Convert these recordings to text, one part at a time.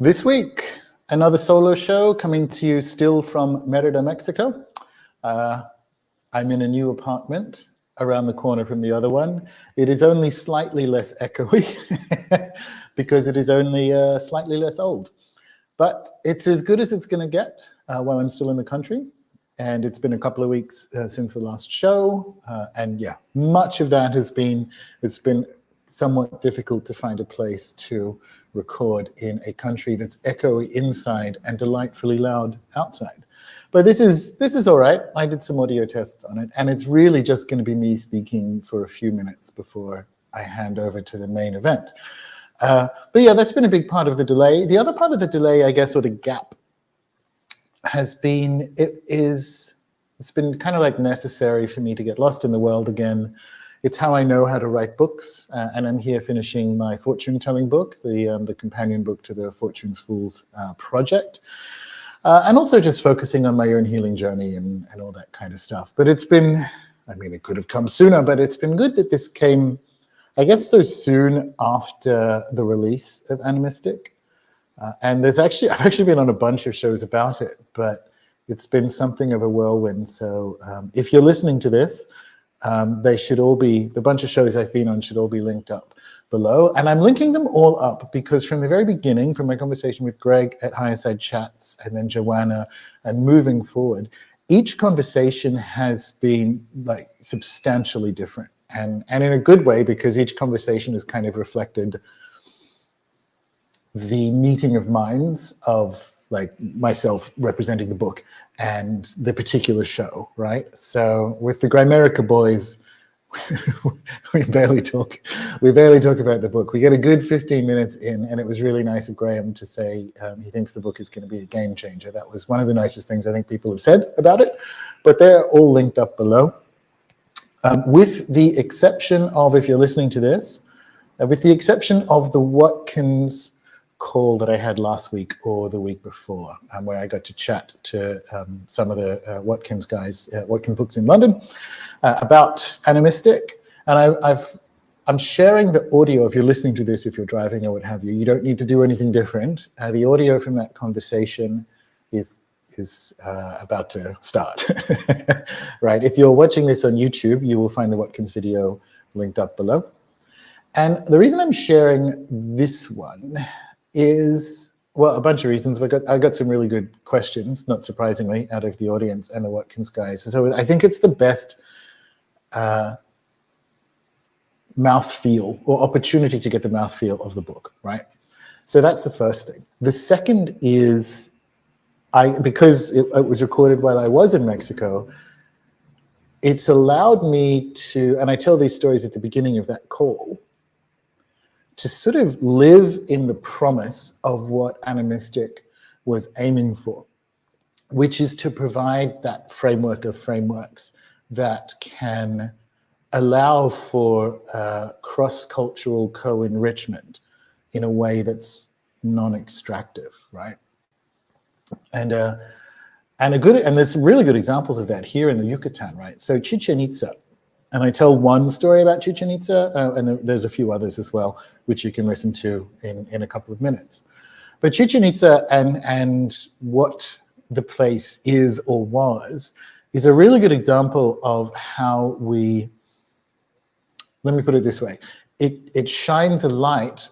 This week, another solo show coming to you still from Merida, Mexico. I'm in a new apartment around the corner from the other one. It is only slightly less echoey because it is only slightly less old. But it's as good as it's going to get while I'm still in the country. And it's been a couple of weeks since the last show. And yeah, much of that has been, it's been somewhat difficult to find a place to record in a country that's echoey inside and delightfully loud outside. But this is all right. I did some audio tests on it, and it's really just going to be me speaking for a few minutes before I hand over to the main event. But yeah, that's been a big part of the delay. The other part of the delay, I guess, or the gap, has been, it's been kind of like necessary for me to get lost in the world again. It's how I know how to write books, and I'm here finishing my fortune-telling book, the companion book to the Fortune's Fools project, and also just focusing on my own healing journey and all that kind of stuff. But it's been, I mean, it could have come sooner, but it's been good that this came, I guess, so soon after the release of Ani.Mystic. And I've actually been on a bunch of shows about it, but it's been something of a whirlwind. So if you're listening to this, they should all be, the bunch of shows I've been on should all be linked up below. And I'm linking them all up because from the very beginning, from my conversation with Greg at Higher Side Chats and then Joanna and moving forward, each conversation has been like substantially different and in a good way, because each conversation has kind of reflected the meeting of minds of like myself representing the book and the particular show, right? So with the Grimerica boys, we barely talk about the book. We get a good 15 minutes in, and it was really nice of Graham to say he thinks the book is going to be a game changer. That was one of the nicest things I think people have said about it, but they're all linked up below. With the exception of, if you're listening to this, with the exception of the Watkins call that I had last week or the week before, where I got to chat to some of the Watkins guys, Watkins Books in London, about Ani.Mystic. And I'm sharing the audio. If you're listening to this, if you're driving or what have you, you don't need to do anything different. The audio from that conversation is about to start, right? If you're watching this on YouTube, you will find the Watkins video linked up below. And the reason I'm sharing this one is, well, a bunch of reasons. I got some really good questions, not surprisingly, out of the audience and the Watkins guys. So I think it's the best mouthfeel or opportunity to get the mouthfeel of the book, right? So that's the first thing. The second is, because it was recorded while I was in Mexico, it's allowed me to, and I tell these stories at the beginning of that call, to sort of live in the promise of what Ani.Mystic was aiming for, which is to provide that framework of frameworks that can allow for cross-cultural co-enrichment in a way that's non-extractive, right? And there's some really good examples of that here in the Yucatan, right? So Chichen Itza. And I tell one story about Chichen Itza, and there's a few others as well, which you can listen to in a couple of minutes. But Chichen Itza and what the place is or was is a really good example of how we, let me put it this way, it shines a light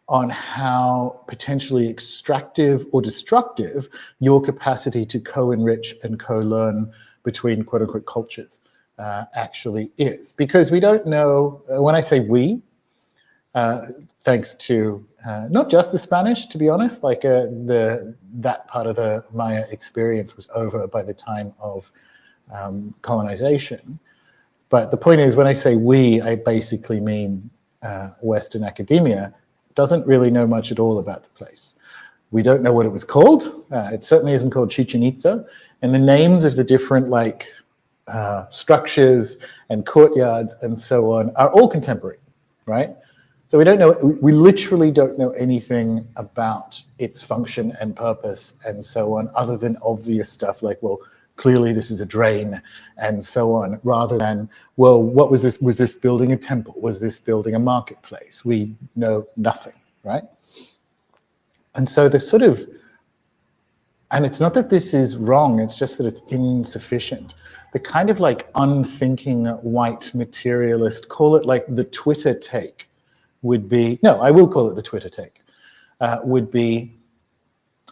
on how potentially extractive or destructive your capacity to co-enrich and co-learn between quote-unquote cultures actually is. Because we don't know, when I say we, thanks to not just the Spanish, to be honest, like that part of the Maya experience was over by the time of colonization. But the point is, when I say we, I basically mean Western academia doesn't really know much at all about the place. We don't know what it was called. It certainly isn't called Chichen Itza. And the names of the different like structures and courtyards and so on are all contemporary, right? So we don't know, we literally don't know anything about its function and purpose and so on, other than obvious stuff like, well, clearly this is a drain and so on, rather than, well, what was this? Was this building a temple? Was this building a marketplace? We know nothing, right? And so the sort of, and it's not that this is wrong, it's just that it's insufficient. The kind of like unthinking white materialist, call it like the Twitter take, would be, no, I will call it the Twitter take, would be,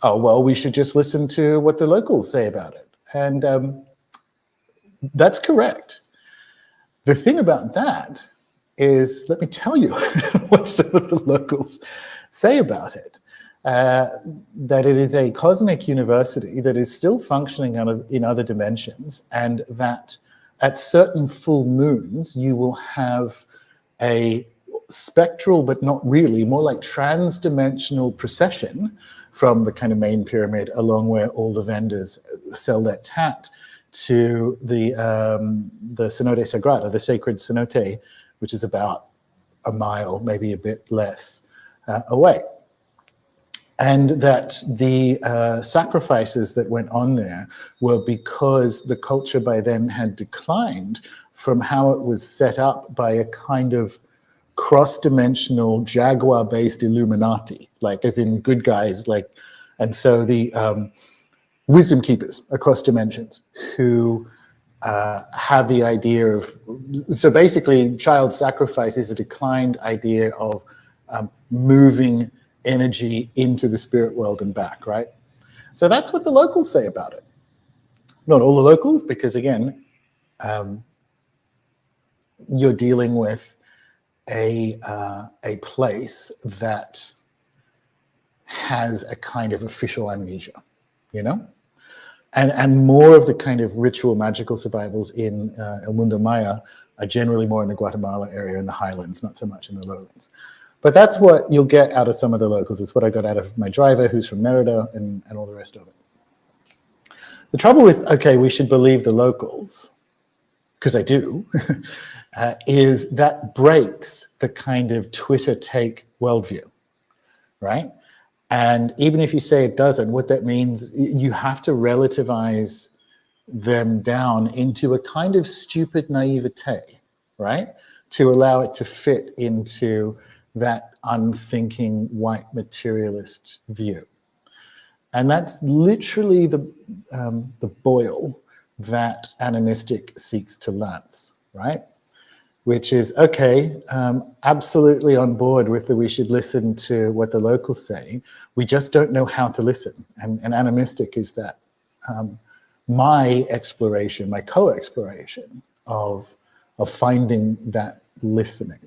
oh, well, we should just listen to what the locals say about it. And that's correct. The thing about that is, let me tell you what some of the locals say about it. That it is a cosmic university that is still functioning in other dimensions, and that at certain full moons you will have a spectral, but not really, more like trans-dimensional procession from the kind of main pyramid along where all the vendors sell their tat to the Cenote Sagrada, the sacred cenote, which is about a mile, maybe a bit less away. And that the sacrifices that went on there were because the culture by then had declined from how it was set up by a kind of cross-dimensional Jaguar-based Illuminati, like as in good guys, like, and so the wisdom keepers across dimensions who have the idea of, so basically child sacrifice is a declined idea of moving energy into the spirit world and back, right? So that's what the locals say about it. Not all the locals, because again, you're dealing with a place that has a kind of official amnesia, you know? And more of the kind of ritual magical survivals in El Mundo Maya are generally more in the Guatemala area, in the highlands, not so much in the lowlands. But that's what you'll get out of some of the locals. It's what I got out of my driver, who's from Merida, and all the rest of it. The trouble with, okay, we should believe the locals, because I do, is that breaks the kind of Twitter take worldview, right? And even if you say it doesn't, what that means, you have to relativize them down into a kind of stupid naivete, right? To allow it to fit into that unthinking white materialist view. And that's literally the boil that Ani.Mystic seeks to lance, right? Which is, okay, absolutely on board with the we should listen to what the locals say. We just don't know how to listen. And Ani.Mystic is that my exploration, my co-exploration of finding that listening.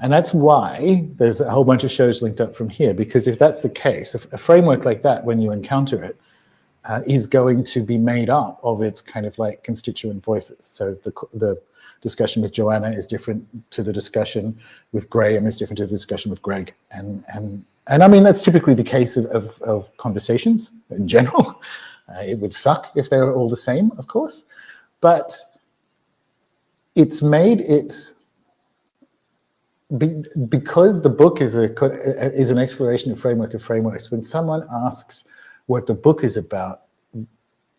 And that's why there's a whole bunch of shows linked up from here, because if that's the case, a framework like that, when you encounter it, is going to be made up of its kind of like constituent voices. So the discussion with Joanna is different to the discussion with Graham, is different to the discussion with Greg. And I mean, that's typically the case of conversations in general. It would suck if they were all the same, of course. But it's made it, because the book is an exploration of frameworks, when someone asks what the book is about,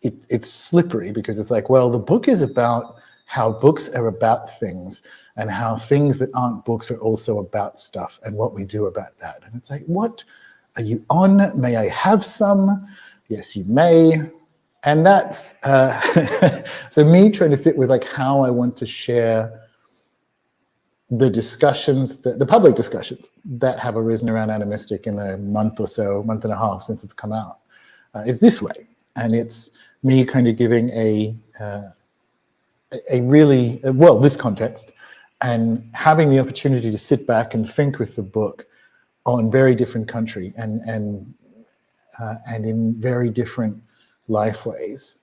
it's slippery, because it's like, well, the book is about how books are about things, and how things that aren't books are also about stuff, and what we do about that. And it's like, what are you on? May I have some? Yes, you may. And that's, so me trying to sit with like how I want to share the discussions, the public discussions that have arisen around Ani.Mystic in a month or so, month and a half since it's come out, is this way. And it's me kind of giving a really, well, this context, and having the opportunity to sit back and think with the book on very different country and in very different life ways.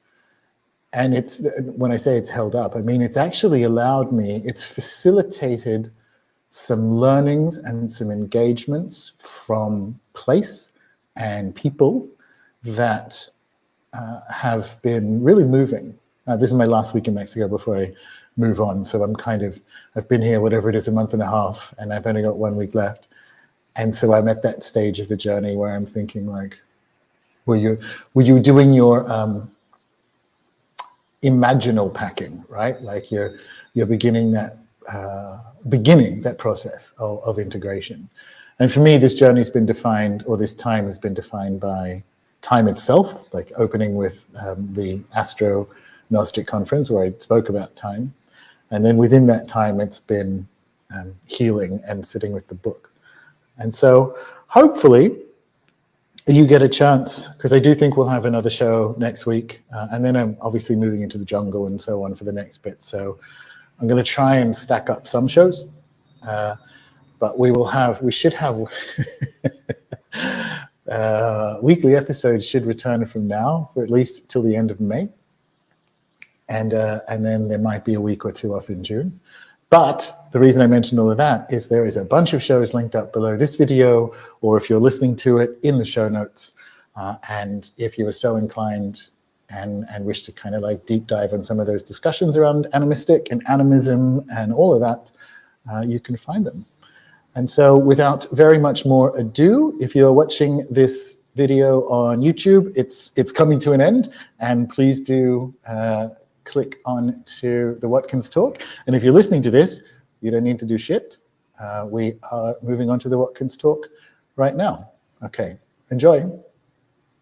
And it's, when I say it's held up, I mean, it's actually allowed me, it's facilitated some learnings and some engagements from place and people that have been really moving. This is my last week in Mexico before I move on. So I'm kind of, I've been here, whatever it is, a month and a half, and I've only got 1 week left. And so I'm at that stage of the journey where I'm thinking like, were you doing your imaginal packing, right? Like you're beginning that process of integration. And for me, this journey's been defined, or this time has been defined by time itself, like opening with the Astro-Gnostic conference where I spoke about time. And then within that time, it's been healing and sitting with the book. And so hopefully you get a chance, because I do think we'll have another show next week. And then I'm obviously moving into the jungle and so on for the next bit. So I'm going to try and stack up some shows. But we should have weekly episodes should return from now, for at least till the end of May. And then there might be a week or two off in June. But the reason I mentioned all of that is there is a bunch of shows linked up below this video, or if you're listening to it, in the show notes. And if you are so inclined and wish to kind of like deep dive on some of those discussions around Ani.Mystic and animism and all of that, you can find them. And so without very much more ado, if you're watching this video on YouTube, it's coming to an end, and please do click on to the Watkins talk. And if you're listening to this, you don't need to do shit. We are moving on to the Watkins talk right now. Okay, enjoy.